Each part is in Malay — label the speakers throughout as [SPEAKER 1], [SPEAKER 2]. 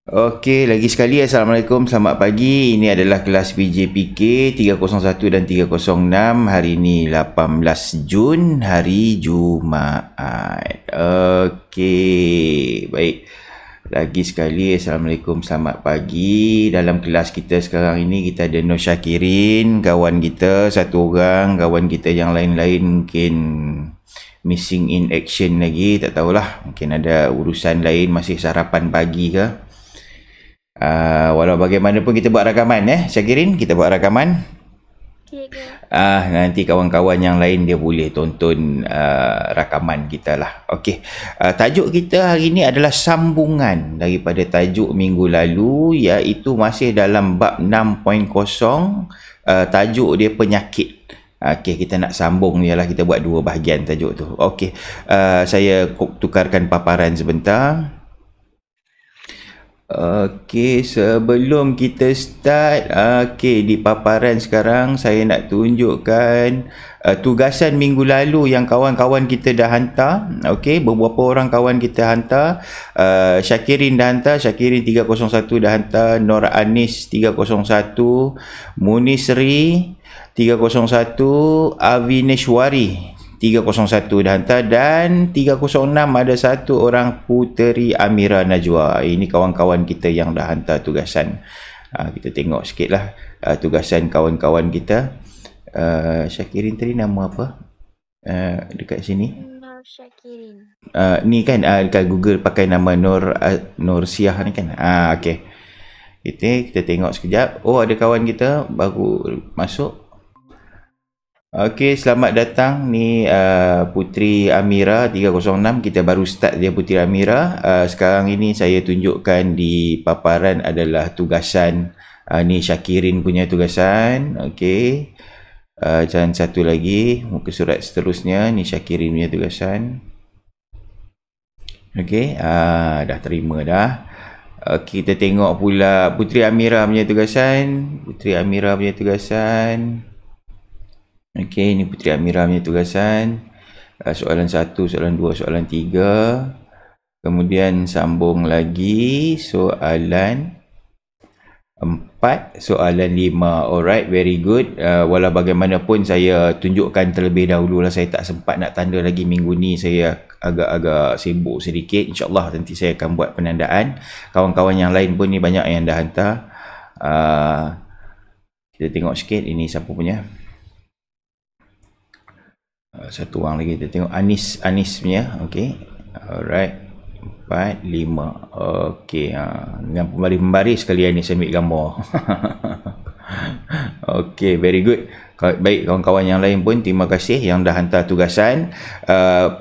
[SPEAKER 1] Okey, lagi sekali Assalamualaikum, selamat pagi. Ini adalah kelas PJPK 301 dan 306. Hari ini 18 Jun, hari Jumaat. Okey, baik. Lagi sekali Assalamualaikum, selamat pagi. Dalam kelas kita sekarang ini kita ada Nur Syakirin, kawan kita satu orang, kawan kita yang lain-lain mungkin missing in action lagi, tak tahulah, mungkin ada urusan lain, masih sarapan pagi ke. Walau bagaimanapun kita buat rakaman Syakirin, kita buat rakaman. Nanti kawan-kawan yang lain dia boleh tonton rakaman kita lah. Okey. Tajuk kita hari ini adalah sambungan daripada tajuk minggu lalu, iaitu masih dalam bab 6.0. Tajuk dia penyakit. Okey, kita nak sambung ni lah, kita buat dua bahagian tajuk tu. Okey. Saya tukarkan paparan sebentar. Okey, sebelum kita start, di paparan sekarang saya nak tunjukkan tugasan minggu lalu yang kawan-kawan kita dah hantar. Okey, beberapa orang kawan kita hantar. Syakirin dah hantar, Syakirin 301 dah hantar, Nur Anis 301, Munisri 301, Avineshwari 301 dah hantar, dan 306 ada satu orang, Puteri Amira Najwa. Ini kawan-kawan kita yang dah hantar tugasan. Kita tengok sikit lah tugasan kawan-kawan kita. Syakirin tadi nama apa? Dekat sini.
[SPEAKER 2] Nur Syakirin.
[SPEAKER 1] Ni kan dekat Google pakai nama Nur Siah ni kan. Okey. Kita tengok sekejap. Oh, ada kawan kita baru masuk. Okey, selamat datang. Ni Puteri Amira 306. Kita baru start dia, Puteri Amira. Sekarang ini saya tunjukkan di paparan adalah tugasan. Ni Syakirin punya tugasan. Okey. Dan satu lagi, muka surat seterusnya. Ni Syakirin punya tugasan. Okey. Dah terima dah. Okey, kita tengok pula Puteri Amira punya tugasan. Puteri Amira punya tugasan. Okey, ini Puteri Amira punya tugasan. Soalan 1, soalan 2, soalan 3. Kemudian sambung lagi soalan 4, soalan 5. Alright, very good. Walau bagaimanapun saya tunjukkan terlebih dahulu lah. Saya tak sempat nak tanda lagi minggu ni. Saya agak-agak sibuk sedikit. InsyaAllah nanti saya akan buat penandaan. Kawan-kawan yang lain pun ni banyak yang dah hantar. Kita tengok sikit. Ini siapa punya. Satu orang lagi kita tengok, Anis punya. Okey, alright, 4, 5. Okey, dengan pembaris-pembaris sekalian ni saya ambil gambar. Okey, very good. Baik, kawan-kawan yang lain pun terima kasih yang dah hantar tugasan.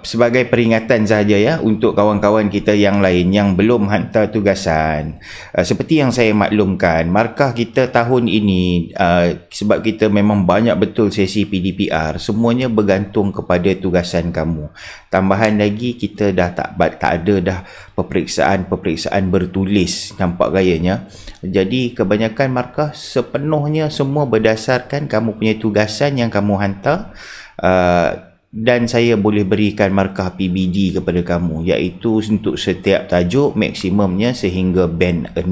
[SPEAKER 1] Sebagai peringatan sahaja untuk kawan-kawan kita yang lain yang belum hantar tugasan. Seperti yang saya maklumkan, markah kita tahun ini, sebab kita memang banyak betul sesi PDPR, semuanya bergantung kepada tugasan kamu. Tambahan lagi, kita dah tak ada dah peperiksaan bertulis, nampak gayanya. Jadi kebanyakan markah sepenuhnya semua berdasarkan kamu punya tugasan yang kamu hantar, dan saya boleh berikan markah PBD kepada kamu, iaitu untuk setiap tajuk maksimumnya sehingga band 6.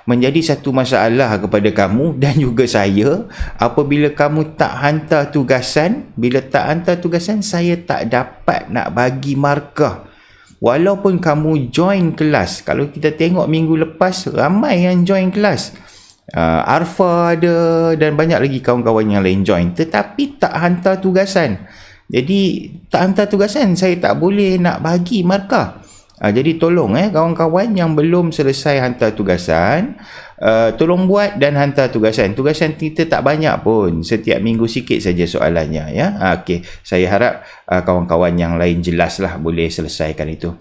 [SPEAKER 1] Menjadi satu masalah kepada kamu dan juga saya apabila kamu tak hantar tugasan. Bila tak hantar tugasan, saya tak dapat nak bagi markah. Walaupun kamu join kelas, kalau kita tengok minggu lepas ramai yang join kelas. Arfa ada dan banyak lagi kawan-kawan yang lain join, tetapi tak hantar tugasan. Jadi tak hantar tugasan, saya tak boleh nak bagi markah. Jadi tolong kawan-kawan yang belum selesai hantar tugasan, tolong buat dan hantar tugasan. Tugasan kita tak banyak pun, setiap minggu sikit saja soalannya Okey, saya harap kawan-kawan yang lain jelaslah boleh selesaikan itu.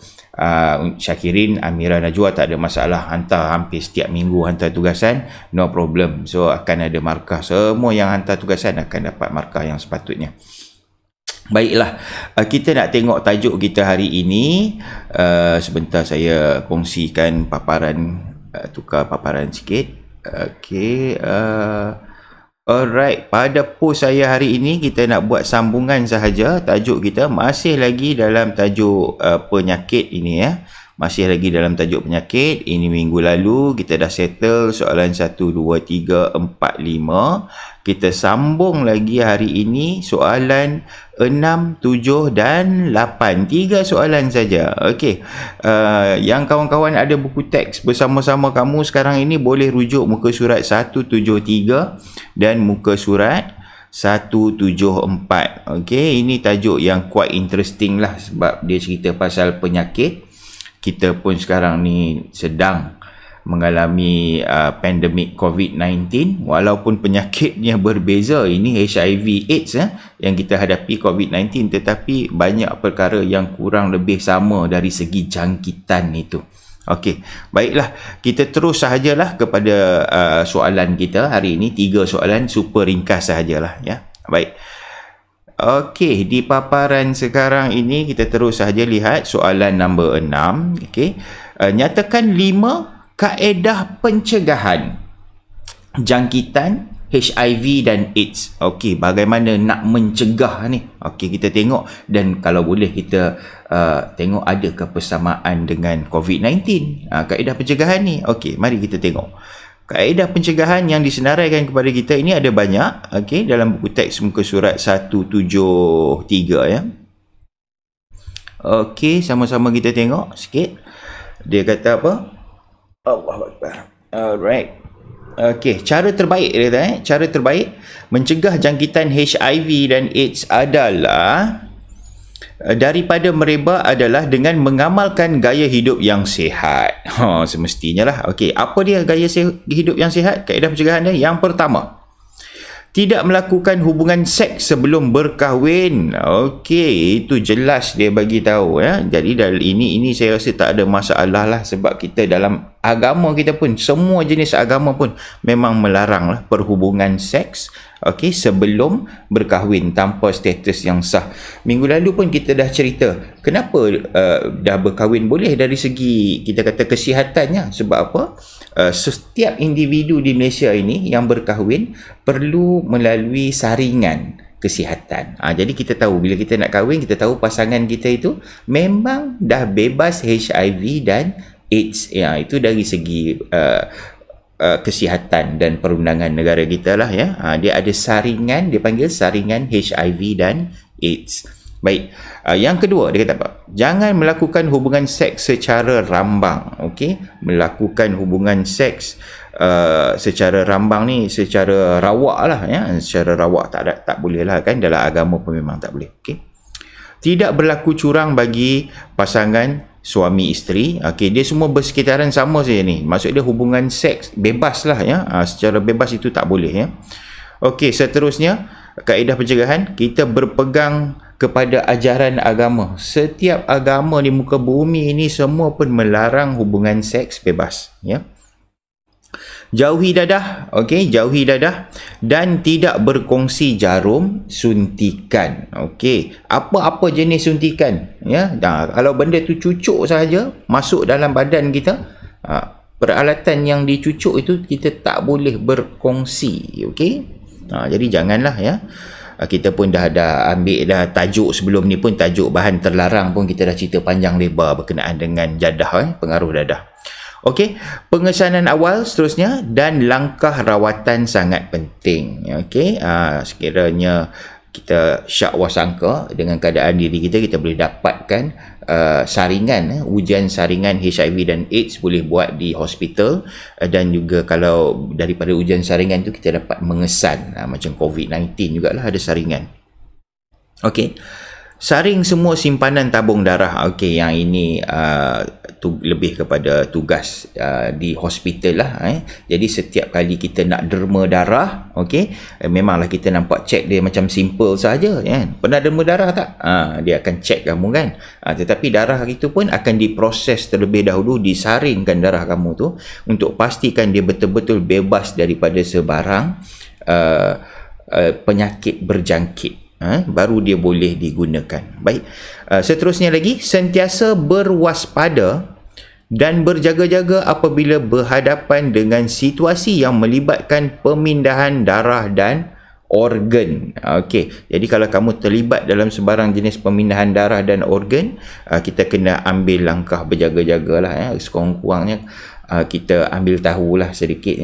[SPEAKER 1] Syakirin, Amira Najwa tak ada masalah, hantar hampir setiap minggu hantar tugasan, no problem. So akan ada markah, semua yang hantar tugasan akan dapat markah yang sepatutnya. Baiklah, kita nak tengok tajuk kita hari ini. Sebentar saya kongsikan paparan, tukar paparan sikit. Okey, alright, pada post saya hari ini kita nak buat sambungan sahaja. Tajuk kita masih lagi dalam tajuk penyakit ini Masih lagi dalam tajuk penyakit. Ini minggu lalu kita dah settle soalan 1, 2, 3, 4, 5. Kita sambung lagi hari ini soalan 6, 7 dan 8. 3 soalan saja. Okey. Yang kawan-kawan ada buku teks bersama-sama kamu sekarang ini, boleh rujuk muka surat 173 dan muka surat 174. Okey, ini tajuk yang quite interesting lah sebab dia cerita pasal penyakit. Kita pun sekarang ni sedang mengalami pandemik COVID-19, walaupun penyakitnya berbeza. Ini HIV AIDS yang kita hadapi COVID-19, tetapi banyak perkara yang kurang lebih sama dari segi jangkitan itu. Okey, baiklah, kita terus sahajalah kepada soalan kita hari ini. 3 soalan super ringkas sahajalah ya. Baik. Okey, di paparan sekarang ini kita terus sahaja lihat soalan nombor 6. Okey. Nyatakan 5 kaedah pencegahan jangkitan HIV dan AIDS. Okey, bagaimana nak mencegah ni? Okey, kita tengok, dan kalau boleh kita tengok adakah persamaan dengan COVID-19 kaedah pencegahan ni. Okey, mari kita tengok. Kaedah pencegahan yang disenaraikan kepada kita ini ada banyak. Okey, dalam buku teks muka surat 173 ya. Okey, sama-sama kita tengok sikit. Dia kata apa? Allahuakbar. Alright. Okey, cara terbaik dia kata, cara terbaik mencegah jangkitan HIV dan AIDS adalah daripada merebak adalah dengan mengamalkan gaya hidup yang sihat. Semestinya lah. Okey, apa dia gaya hidup yang sihat? Kaedah pencegahan dia yang pertama, tidak melakukan hubungan seks sebelum berkahwin. Okey, itu jelas dia bagi tahu ya. Jadi ini saya rasa tak ada masalah lah, sebab kita dalam agama kita pun, semua jenis agama pun memang melarang lah perhubungan seks, okey, sebelum berkahwin tanpa status yang sah. Minggu lalu pun kita dah cerita kenapa dah berkahwin boleh dari segi kita kata kesihatannya. Sebab apa? Setiap individu di Malaysia ini yang berkahwin perlu melalui saringan kesihatan. Jadi kita tahu bila kita nak kahwin, kita tahu pasangan kita itu memang dah bebas HIV dan AIDS. Ya, itu dari segi kesihatan dan perundangan negara kita lah ya. Dia ada saringan, dia panggil saringan HIV dan AIDS. Baik. Yang kedua dia kata apa? Jangan melakukan hubungan seks secara rambang. Okey, melakukan hubungan seks secara rambang ni secara rawak lah ya. Secara rawak tak boleh lah kan, dalam agama pun memang tak boleh. Okey. Tidak berlaku curang bagi pasangan suami isteri. Okey, dia semua bersekitaran sama saja ni. Maksud dia hubungan seks bebas lah ya. Secara bebas itu tak boleh ya. Okey, seterusnya kaedah pencegahan, kita berpegang kepada ajaran agama. Setiap agama di muka bumi ini semua pun melarang hubungan seks bebas ya. Jauhi dadah, okey, jauhi dadah dan tidak berkongsi jarum suntikan. Okey, apa-apa jenis suntikan ya. Kalau benda tu cucuk saja masuk dalam badan kita, peralatan yang dicucuk itu kita tak boleh berkongsi. Okey, jadi janganlah ya. Kita pun dah ambil dah tajuk sebelum ni pun, tajuk bahan terlarang pun kita dah cerita panjang lebar berkenaan dengan jadah, pengaruh dadah. Okey, pengesanan awal seterusnya dan langkah rawatan sangat penting. Okey, sekiranya kita syak wasangka dengan keadaan diri kita, kita boleh dapatkan saringan, ujian saringan HIV dan AIDS boleh buat di hospital, dan juga kalau daripada ujian saringan tu kita dapat mengesan macam COVID-19 jugalah ada saringan. Okey, saring semua simpanan tabung darah. Okey, yang ini lebih kepada tugas di hospital lah. Jadi setiap kali kita nak derma darah, okey, memanglah kita nampak cek dia macam simple saja kan. Pernah derma darah tak? Dia akan cek kamu kan. Tetapi darah itu pun akan diproses terlebih dahulu, disaringkan darah kamu tu untuk pastikan dia betul-betul bebas daripada sebarang penyakit berjangkit. Baru dia boleh digunakan. Baik. Seterusnya lagi, sentiasa berwaspada dan berjaga-jaga apabila berhadapan dengan situasi yang melibatkan pemindahan darah dan organ. Okey, jadi kalau kamu terlibat dalam sebarang jenis pemindahan darah dan organ, kita kena ambil langkah berjaga-jagalah, sekurang-kurangnya kita ambil tahulah sedikit,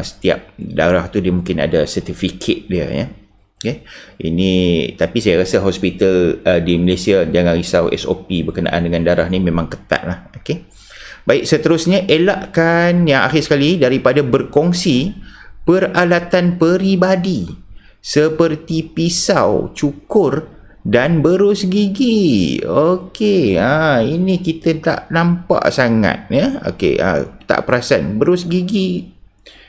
[SPEAKER 1] setiap darah tu dia mungkin ada sertifikat dia, ya. Okay. Ini tapi saya rasa hospital di Malaysia, jangan risau, SOP berkenaan dengan darah ni memang ketat lah. Okay. Baik, seterusnya elakkan yang akhir sekali daripada berkongsi peralatan peribadi seperti pisau, cukur dan berus gigi. Okey, ini kita tak nampak sangat, ya. Okey, tak perasan berus gigi.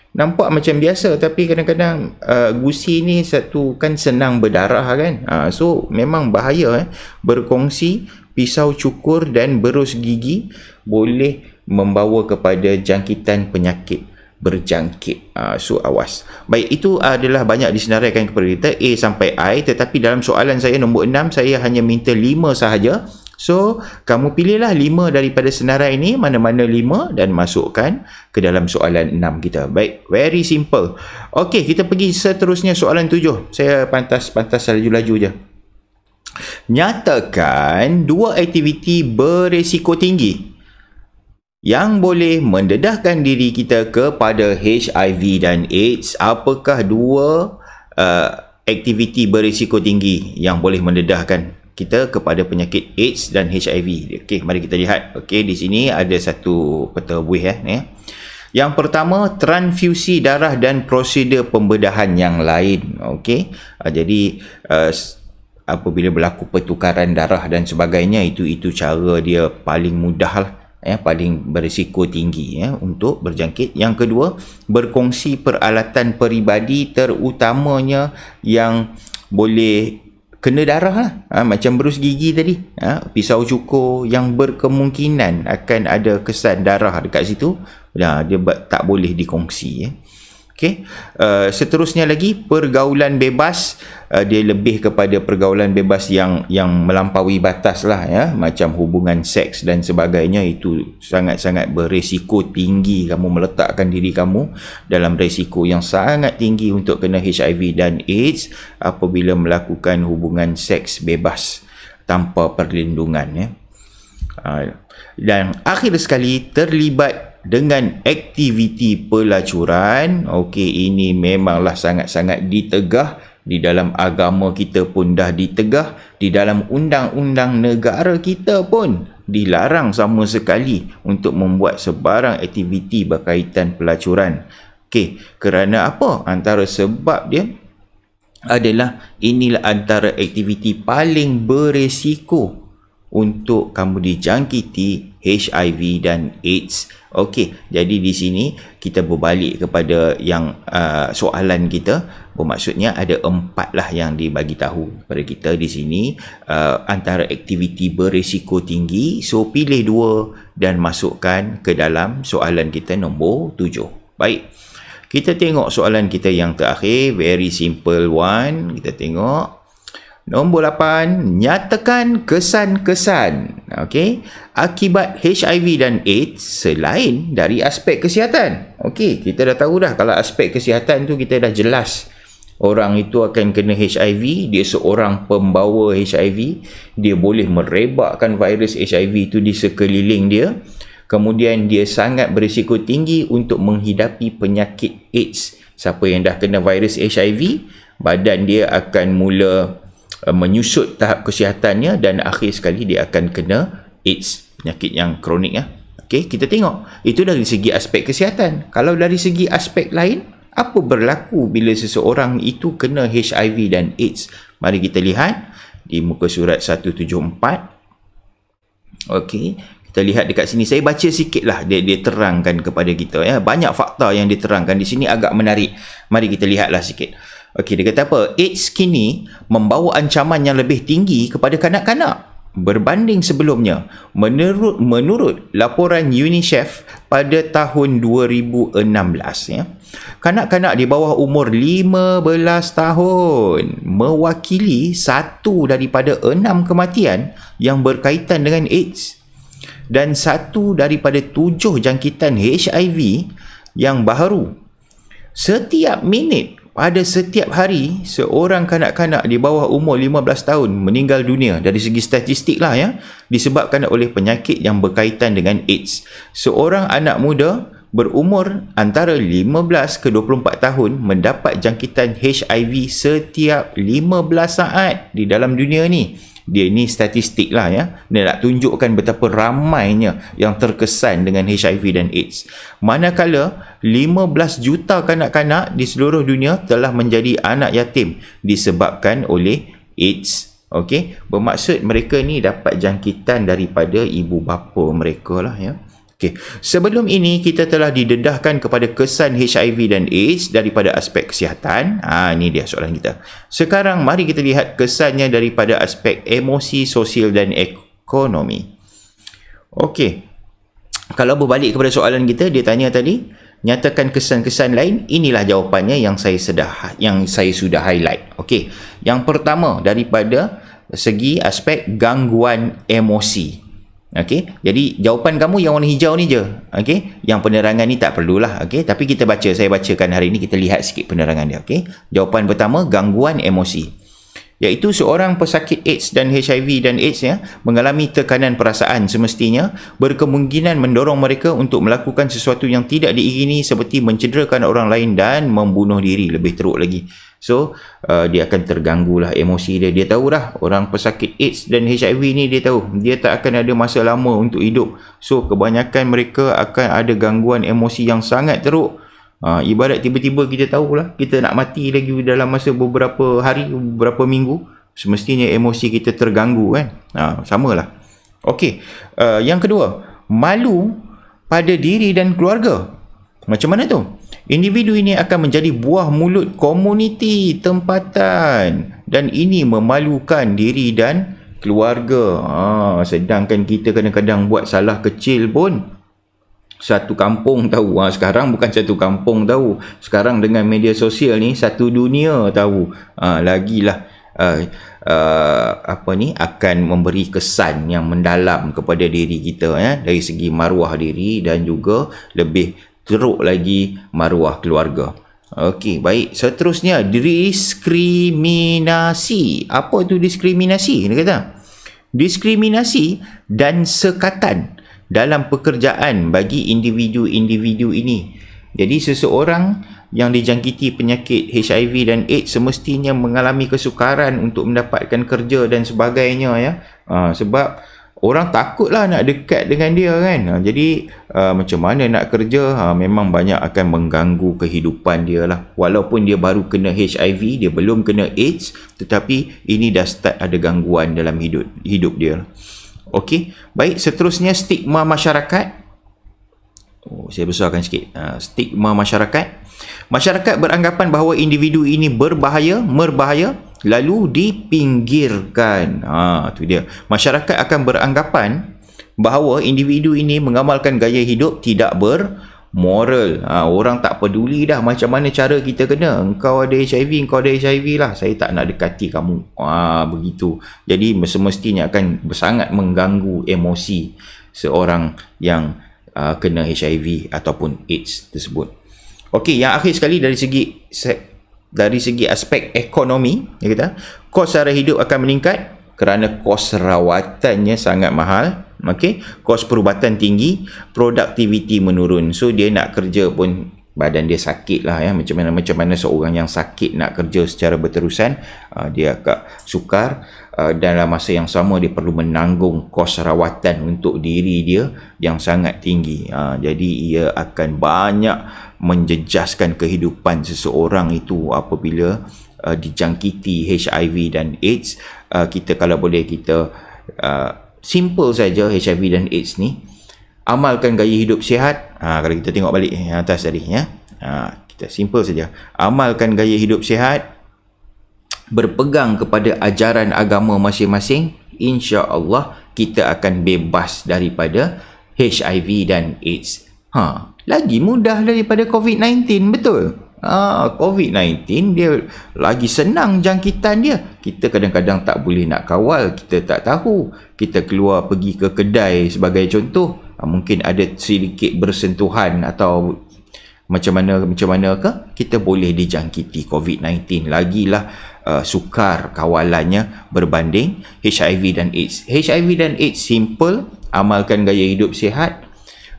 [SPEAKER 1] Nampak macam biasa, tapi kadang-kadang gusi ni satu kan senang berdarah kan. So memang bahaya, berkongsi pisau cukur dan berus gigi boleh membawa kepada jangkitan penyakit berjangkit. So awas. Baik, itu adalah banyak disenaraikan kepada kita A sampai I, tetapi dalam soalan saya nombor 6 saya hanya minta 5 sahaja. So, kamu pilihlah 5 daripada senarai ini, mana-mana 5 dan masukkan ke dalam soalan 6 kita. Baik, very simple. Okey, kita pergi seterusnya soalan 7. Saya pantas laju-laju je. Nyatakan 2 aktiviti berisiko tinggi yang boleh mendedahkan diri kita kepada HIV dan AIDS. Apakah 2 aktiviti berisiko tinggi yang boleh mendedahkan kita kepada penyakit AIDS dan HIV? Okey, mari kita lihat. Okey, di sini ada satu peta buih, ya. Yang pertama, transfusi darah dan prosedur pembedahan yang lain. Okey, jadi apabila berlaku pertukaran darah dan sebagainya, itu cara dia paling mudah lah, paling berisiko tinggi, untuk berjangkit. Yang kedua, berkongsi peralatan peribadi, terutamanya yang boleh kena darah lah, macam berus gigi tadi, pisau cukur yang berkemungkinan akan ada kesan darah dekat situ, dia tak boleh dikongsi. Okay. Seterusnya lagi, pergaulan bebas. Dia lebih kepada pergaulan bebas yang melampaui batas lah, ya. Macam hubungan seks dan sebagainya, itu sangat-sangat berisiko tinggi. Kamu meletakkan diri kamu dalam risiko yang sangat tinggi untuk kena HIV dan AIDS apabila melakukan hubungan seks bebas tanpa perlindungan, ya. Dan akhir sekali, terlibat dengan aktiviti pelacuran. Okey, ini memanglah sangat-sangat ditegah. Di dalam agama kita pun dah ditegah. Di dalam undang-undang negara kita pun dilarang sama sekali untuk membuat sebarang aktiviti berkaitan pelacuran. Okey, kerana apa? Antara sebab dia adalah inilah antara aktiviti paling berisiko untuk kamu dijangkiti HIV dan AIDS. Okey, jadi di sini kita berbalik kepada yang soalan kita. Bermaksudnya ada 4 lah yang dibagi tahu kepada kita di sini, antara aktiviti berisiko tinggi. So pilih 2 dan masukkan ke dalam soalan kita nombor 7. Baik, kita tengok soalan kita yang terakhir, very simple one. Kita tengok nombor 8, nyatakan kesan-kesan, okey, akibat HIV dan AIDS selain dari aspek kesihatan. Okey, kita dah tahu dah, kalau aspek kesihatan tu kita dah jelas. Orang itu akan kena HIV, dia seorang pembawa HIV, dia boleh merebakkan virus HIV itu di sekeliling dia. Kemudian dia sangat berisiko tinggi untuk menghidapi penyakit AIDS. Siapa yang dah kena virus HIV, badan dia akan mula menyusut tahap kesihatannya dan akhir sekali dia akan kena AIDS, penyakit yang kronik, ya. Okey, kita tengok. Itu dari segi aspek kesihatan. Kalau dari segi aspek lain, apa berlaku bila seseorang itu kena HIV dan AIDS? Mari kita lihat di muka surat 174. Okey, kita lihat dekat sini. Saya baca sikit lah, dia terangkan kepada kita, ya. Banyak fakta yang diterangkan di sini, agak menarik. Mari kita lihatlah sikit. Okey, dia kata apa? AIDS kini membawa ancaman yang lebih tinggi kepada kanak-kanak berbanding sebelumnya. Menurut laporan UNICEF pada tahun 2016, ya, kanak-kanak di bawah umur 15 tahun mewakili 1 daripada 6 kematian yang berkaitan dengan AIDS dan 1 daripada 7 jangkitan HIV yang baharu. Setiap minit, pada setiap hari seorang kanak-kanak di bawah umur 15 tahun meninggal dunia dari segi statistik lah ya, disebabkan oleh penyakit yang berkaitan dengan AIDS. Seorang anak muda berumur antara 15 ke 24 tahun mendapat jangkitan HIV setiap 15 saat di dalam dunia ni. Dia ni statistik lah ya. Dia nak tunjukkan betapa ramainya yang terkesan dengan HIV dan AIDS. Manakala 15 juta kanak-kanak di seluruh dunia telah menjadi anak yatim disebabkan oleh AIDS. Okey, bermaksud mereka ni dapat jangkitan daripada ibu bapa mereka lah ya. Okay. Sebelum ini kita telah didedahkan kepada kesan HIV dan AIDS daripada aspek kesihatan. Ini dia soalan kita. Sekarang mari kita lihat kesannya daripada aspek emosi, sosial dan ekonomi. Okey. Kalau berbalik kepada soalan kita, dia tanya tadi, nyatakan kesan-kesan lain. Inilah jawapannya yang saya sudah highlight. Okey. Yang pertama daripada segi aspek gangguan emosi. Okey, jadi jawapan kamu yang warna hijau ni je. Okey, yang penerangan ni tak perlulah. Okey, tapi saya bacakan hari ni, kita lihat sikit penerangan dia. Okey, jawapan pertama, gangguan emosi, iaitu seorang pesakit AIDS dan HIV dan AIDS ya, mengalami tekanan perasaan semestinya berkemungkinan mendorong mereka untuk melakukan sesuatu yang tidak diingini seperti mencederakan orang lain dan membunuh diri, lebih teruk lagi. So, dia akan terganggulah emosi dia. Dia tahu dah, orang pesakit AIDS dan HIV ni dia tahu, dia tak akan ada masa lama untuk hidup. So, kebanyakan mereka akan ada gangguan emosi yang sangat teruk. Ibarat tiba-tiba kita tahulah, kita nak mati lagi dalam masa beberapa hari, beberapa minggu. Semestinya emosi kita terganggu kan. Samalah. Okey, yang kedua, malu pada diri dan keluarga. Macam mana tu? Individu ini akan menjadi buah mulut komuniti tempatan dan ini memalukan diri dan keluarga. Sedangkan kita kadang-kadang buat salah kecil pun satu kampung tahu. Sekarang bukan satu kampung tahu. Sekarang dengan media sosial ni satu dunia tahu. Lagilah akan memberi kesan yang mendalam kepada diri kita ya, dari segi maruah diri dan juga lebih teruk lagi maruah keluarga. Okey, baik. Seterusnya, diskriminasi. Apa tu diskriminasi? Dia kata, diskriminasi dan sekatan dalam pekerjaan bagi individu-individu ini. Jadi, seseorang yang dijangkiti penyakit HIV dan AIDS semestinya mengalami kesukaran untuk mendapatkan kerja dan sebagainya ya. Sebab orang takutlah nak dekat dengan dia kan. Jadi macam mana nak kerja, memang banyak akan mengganggu kehidupan dia lah. Walaupun dia baru kena HIV, dia belum kena AIDS, tetapi ini dah start ada gangguan dalam hidup dia. Okey, baik. Seterusnya, stigma masyarakat. Saya besarkan sikit. Stigma masyarakat. Masyarakat beranggapan bahawa individu ini merbahaya, lalu dipinggirkan. Tu dia. Masyarakat akan beranggapan bahawa individu ini mengamalkan gaya hidup tidak bermoral. Orang tak peduli dah macam mana cara kita kena. Engkau ada HIV lah. Saya tak nak dekati kamu. Begitu. Jadi semestinya akan sangat mengganggu emosi seorang yang kena HIV ataupun AIDS tersebut. Okey, yang akhir sekali dari segi aspek ekonomi, dia kata, kos sara hidup akan meningkat kerana kos rawatannya sangat mahal. Okey, kos perubatan tinggi, produktiviti menurun. So dia nak kerja pun badan dia sakit lah ya. Macam mana seorang yang sakit nak kerja secara berterusan, dia agak sukar. Dalam masa yang sama dia perlu menanggung kos rawatan untuk diri dia yang sangat tinggi. Jadi ia akan banyak menjejaskan kehidupan seseorang itu apabila dijangkiti HIV dan AIDS. Kita kalau boleh kita simple saja HIV dan AIDS ni, amalkan gaya hidup sihat. Kalau kita tengok balik yang atas tadi ya, kita simple saja, amalkan gaya hidup sihat, berpegang kepada ajaran agama masing-masing, insya-Allah kita akan bebas daripada HIV dan AIDS. Lagi mudah daripada COVID-19, betul? COVID-19 dia lagi senang jangkitan dia. Kita kadang-kadang tak boleh nak kawal, kita tak tahu. Kita keluar pergi ke kedai sebagai contoh, mungkin ada sedikit bersentuhan atau Macam mana ke kita boleh dijangkiti COVID-19. Lagilah sukar kawalannya berbanding HIV dan AIDS. HIV dan AIDS simple, amalkan gaya hidup sihat,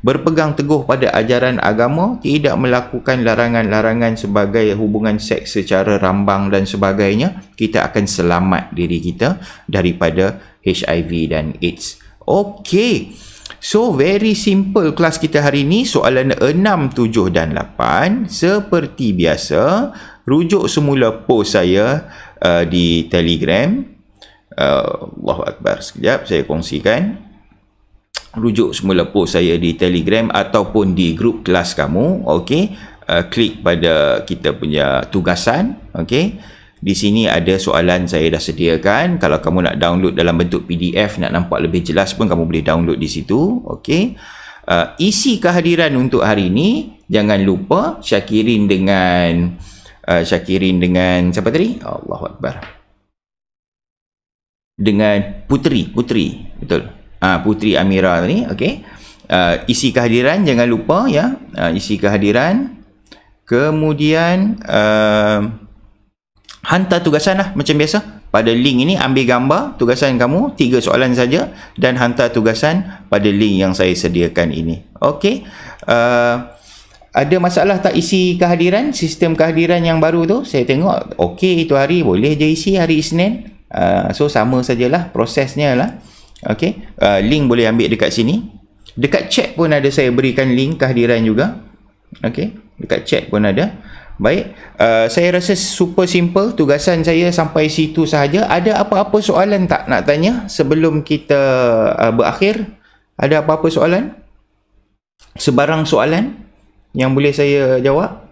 [SPEAKER 1] berpegang teguh pada ajaran agama, tidak melakukan larangan-larangan sebagai hubungan seks secara rambang dan sebagainya, kita akan selamat diri kita daripada HIV dan AIDS. Okey. So, very simple kelas kita hari ini. Soalan 6, 7 dan 8. Seperti biasa, rujuk semula post saya di Telegram. Allahu Akbar. Sekejap, saya kongsikan. Rujuk semula post saya di Telegram ataupun di grup kelas kamu. Okey. Klik pada kita punya tugasan. Okey. Di sini ada soalan saya dah sediakan. Kalau kamu nak download dalam bentuk PDF, nak nampak lebih jelas pun kamu boleh download di situ. Okey. Isi kehadiran untuk hari ini, jangan lupa Syakirin dengan siapa tadi? Allahu Akbar. Dengan Putri, betul. Putri Amira tadi. Okey. Isi kehadiran jangan lupa ya. Isi kehadiran. Kemudian hantar tugasan lah macam biasa. Pada link ini ambil gambar tugasan kamu, 3 soalan saja, dan hantar tugasan pada link yang saya sediakan ini. Okey. Ada masalah tak isi kehadiran? Sistem kehadiran yang baru tu saya tengok okey itu hari, boleh je isi hari Isnin. So sama sajalah prosesnya lah. Okey. Link boleh ambil dekat sini. Dekat chat pun ada saya berikan link kehadiran juga. Okey. Dekat chat pun ada. Baik, saya rasa super simple tugasan saya sampai situ sahaja. Ada apa-apa soalan tak nak tanya sebelum kita berakhir? Ada apa-apa soalan? Sebarang soalan yang boleh saya jawab?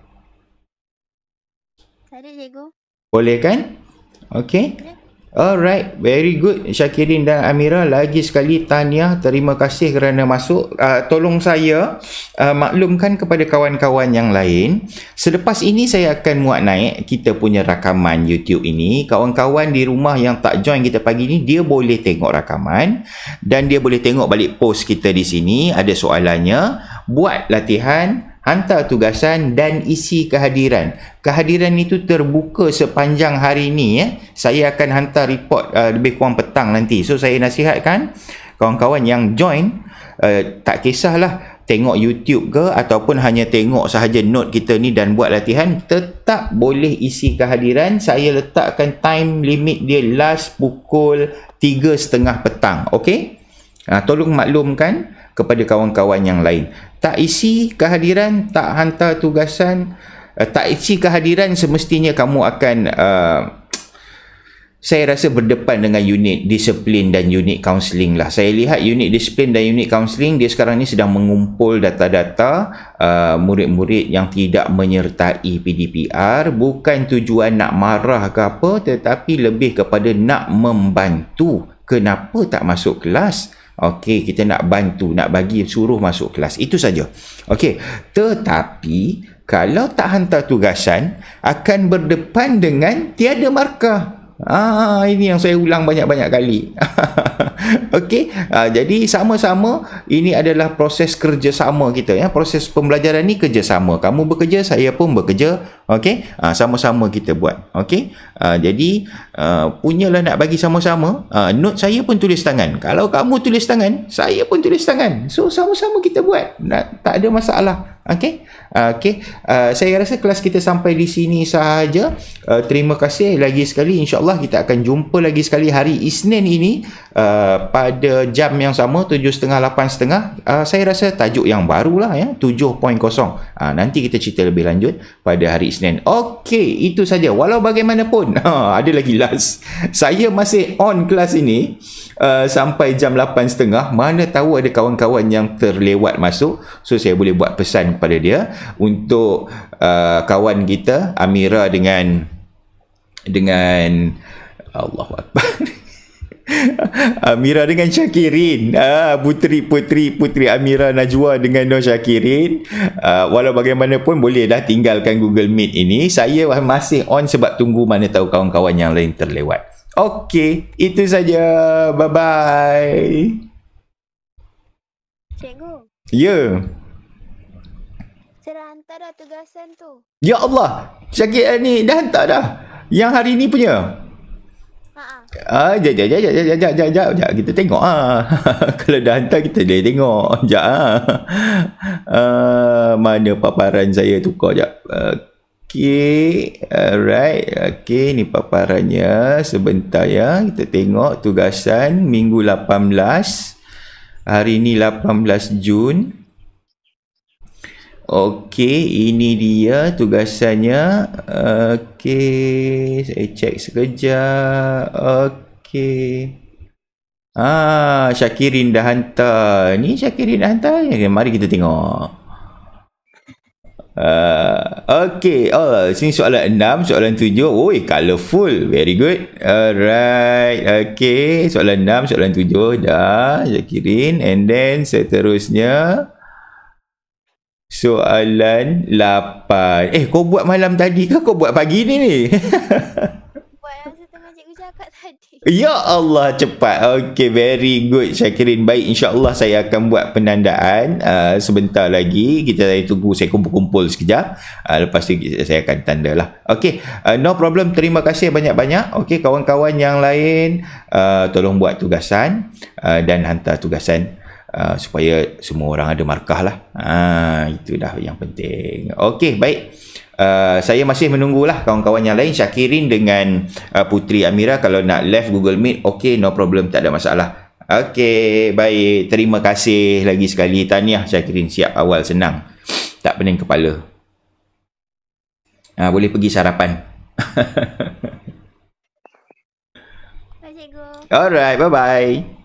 [SPEAKER 2] Ada, cikgu.
[SPEAKER 1] Boleh kan? Okey. Alright, very good Syakirin dan Amira. Lagi sekali tahniah, terima kasih kerana masuk. Tolong saya maklumkan kepada kawan-kawan yang lain, selepas ini saya akan muat naik kita punya rakaman YouTube ini. Kawan-kawan di rumah yang tak join kita pagi ni, dia boleh tengok rakaman dan dia boleh tengok balik post kita di sini. Ada soalannya, buat latihan, hantar tugasan dan isi kehadiran. Kehadiran itu terbuka sepanjang hari ini ya. Saya akan hantar report lebih kurang petang nanti. So saya nasihatkan kawan-kawan yang join, tak kisahlah tengok YouTube ke ataupun hanya tengok sahaja note kita ni dan buat latihan, tetap boleh isi kehadiran. Saya letakkan time limit dia last pukul 3.30 petang. Okey? Tolong maklumkan kepada kawan-kawan yang lain. Tak isi kehadiran, tak hantar tugasan, tak isi kehadiran, semestinya kamu akan saya rasa berdepan dengan unit disiplin dan unit kaunseling lah. Saya lihat unit disiplin dan unit kaunseling dia sekarang ni sedang mengumpul data-data murid-murid yang tidak menyertai PDPR. Bukan tujuan nak marah ke apa, tetapi lebih kepada nak membantu. Kenapa tak masuk kelas? Okey, kita nak bantu, nak bagi suruh masuk kelas. Itu saja. Okey, tetapi kalau tak hantar tugasan akan berdepan dengan tiada markah. Ini yang saya ulang banyak-banyak kali. Okey, jadi sama-sama ini adalah proses kerjasama kita ya. Proses pembelajaran ni kerjasama. Kamu bekerja, saya pun bekerja. Okey, sama-sama kita buat. Okey, jadi punyalah nak bagi sama-sama. Note saya pun tulis tangan. Kalau kamu tulis tangan, saya pun tulis tangan. So sama-sama kita buat. Tak ada masalah. Okey. Saya rasa kelas kita sampai di sini sahaja. Terima kasih lagi sekali. InsyaAllah kita akan jumpa lagi sekali hari Isnin ini pada jam yang sama, 7.30, 8.30. Saya rasa tajuk yang baru lah ya, 7.0. Nanti kita cerita lebih lanjut pada hari Isnin. Okey, itu saja. Walau bagaimanapun, ada lagi last. Saya masih on kelas ini sampai jam 8.30. Mana tahu ada kawan-kawan yang terlewat masuk. So saya boleh buat pesan kepada dia untuk kawan kita Amira dengan Allahu Akbar. Amira dengan Syakirin, Putri Amira Najwa dengan Nur Syakirin. Walau bagaimanapun boleh dah tinggalkan Google Meet ini. Saya masih on sebab tunggu mana tahu kawan-kawan yang lain terlewat. Okey, itu saja. Bye-bye.
[SPEAKER 2] Cikgu.
[SPEAKER 1] Ya.
[SPEAKER 2] Saya dah hantar dah tugasan tu.
[SPEAKER 1] Ya Allah, Syakir ni dah hantar dah. Yang hari ni punya. Sekejap. Kita tengok Kalau dah hantar kita boleh tengok. Sekejap mana paparan saya tukar sekejap. Okey, alright. Okey, ni paparannya. Sebentar ya. Kita tengok tugasan minggu 18. Hari ni 18 Jun. Okey, ini dia tugasannya. Okey, saya cek sekejap. Okey. Syakirin dah hantar. Ni Syakirin dah hantar. Mari kita tengok. Okey. Oh, sini soalan 6, soalan 7. Oi, colourful. Very good. Alright. Okey, soalan 6, soalan 7 dah Syakirin. And then seterusnya soalan 8. Kau buat malam tadi ke kau buat pagi ni?
[SPEAKER 2] Buat yang setengah cikgu cakap tadi.
[SPEAKER 1] Ya Allah, cepat. Okey, very good Syakirin. Baik, insya-Allah saya akan buat penandaan sebentar lagi. Kita tunggu saya kumpul-kumpul sekejap. Lepas tu saya akan tandalah. Okey, no problem. Terima kasih banyak-banyak. Okey, kawan-kawan yang lain tolong buat tugasan dan hantar tugasan. Supaya semua orang ada markah lah. Itu dah yang penting. Okey, baik. Saya masih menunggulah kawan-kawan yang lain. Syakirin dengan Putri Amira kalau nak live Google Meet. Okey, no problem, tak ada masalah. Okey, baik. Terima kasih lagi sekali. Tahniah Syakirin, siap awal senang. Tak pening kepala. Boleh pergi sarapan.
[SPEAKER 2] Baik, cikgu.
[SPEAKER 1] Alright, bye-bye.